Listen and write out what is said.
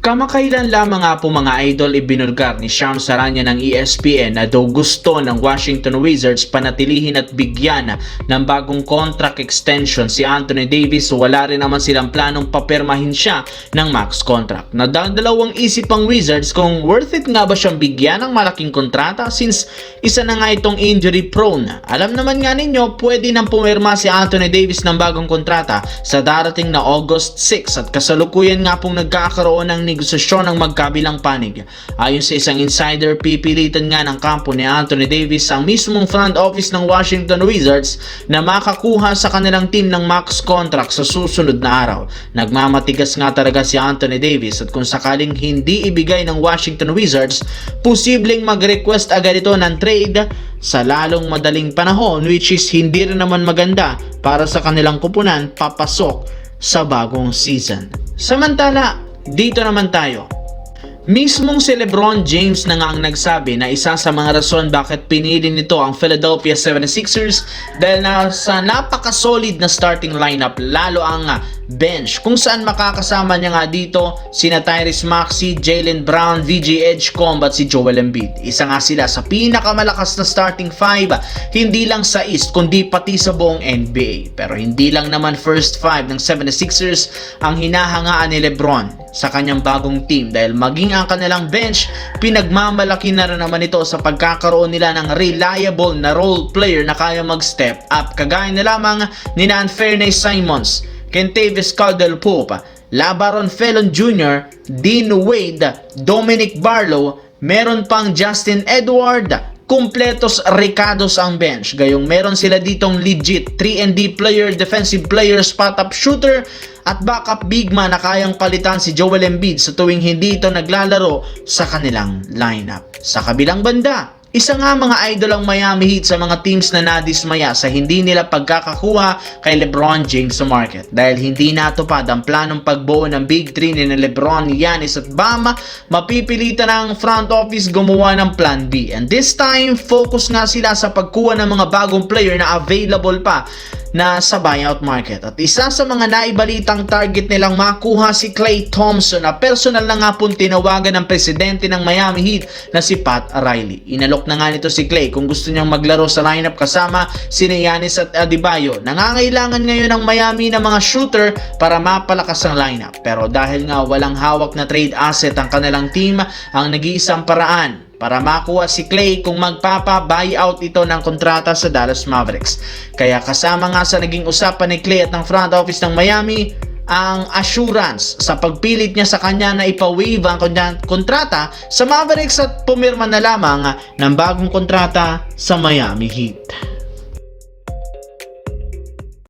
Kamakailan lamang nga po mga idol ibinulgar ni Shams Charania ng ESPN na daw gusto ng Washington Wizards panatilihin at bigyan ng bagong contract extension si Anthony Davis. Wala rin naman silang planong papirmahin siya ng max contract. Nadadalawang isip ang Wizards kung worth it nga ba siyang bigyan ng malaking kontrata since isa na nga itong injury prone. Alam naman nga ninyo, pwede nang pumirma si Anthony Davis ng bagong kontrata sa darating na August 6 at kasalukuyan nga pong nagkakaroon ng negosasyon ng magkabilang panig. Ayon sa isang insider, pipilitan nga ng kampo ni Anthony Davis ang mismong front office ng Washington Wizards na makakuha sa kanilang team ng max contract sa susunod na araw. Nagmamatigas nga talaga si Anthony Davis at kung sakaling hindi ibigay ng Washington Wizards, posibleng mag-request agad ito ng trade sa lalong madaling panahon, which is hindi rin naman maganda para sa kanilang kupunan papasok sa bagong season. Samantala, dito naman tayo. Mismong si LeBron James na nga ang nagsabi na isa sa mga rason bakit pinili nito ang Philadelphia 76ers dahil sa napaka-solid na starting lineup, lalo ang bench kung saan makakasama niya nga dito sina Tyrese Maxey, Jaylen Brown, VJ Edgecombe at si Joel Embiid. Isa nga sila sa pinakamalakas na starting five, hindi lang sa East kundi pati sa buong NBA. Pero hindi lang naman first five ng 76ers ang hinahangaan ni LeBron sa kanyang bagong team dahil maging ang kanilang bench, pinagmamalaki na rin naman ito sa pagkakaroon nila ng reliable na role player na kaya mag-step up kagaya na lamang ni Anthony Simons, Kentavious Caldwell-Pope, LaBaron Felon Jr., Dean Wade, Dominic Barlow, meron pang Justin Edward, kumpletos rekados ang bench. Gayong meron sila ditong legit 3-and-D player, defensive player, spot-up shooter at backup big man na kayang palitan si Joel Embiid sa tuwing hindi ito naglalaro sa kanilang lineup. Sa kabilang banda, isa nga mga idol ang Miami Heat sa mga teams na nadismaya sa hindi nila pagkakakuha kay LeBron James sa market. Dahil hindi natupad ang planong pagbuo ng Big 3 ni LeBron, Giannis at Bam, mapipilitan ang front office gumawa ng plan B. And this time, focus nga sila sa pagkuha ng mga bagong player na available pa na sa buyout market. At isa sa mga naibalitang target nilang makuha si Klay Thompson na personal na nga pong tinawagan ng presidente ng Miami Heat na si Pat Riley. Inalok na nga nito si Klay kung gusto niyang maglaro sa lineup kasama sina Giannis at Adebayo. Nangangailangan ngayon ng Miami ng mga shooter para mapalakas ang lineup. Pero dahil nga walang hawak na trade asset ang kanilang team, ang nag-iisang paraan para makuha si Klay kung magpapa-buyout ito ng kontrata sa Dallas Mavericks. Kaya kasama nga sa naging usapan ni Klay at ng front office ng Miami ang assurance sa pagpilit niya sa kanya na ipa-waive ang kontrata sa Mavericks at pumirma na lamang ng bagong kontrata sa Miami Heat.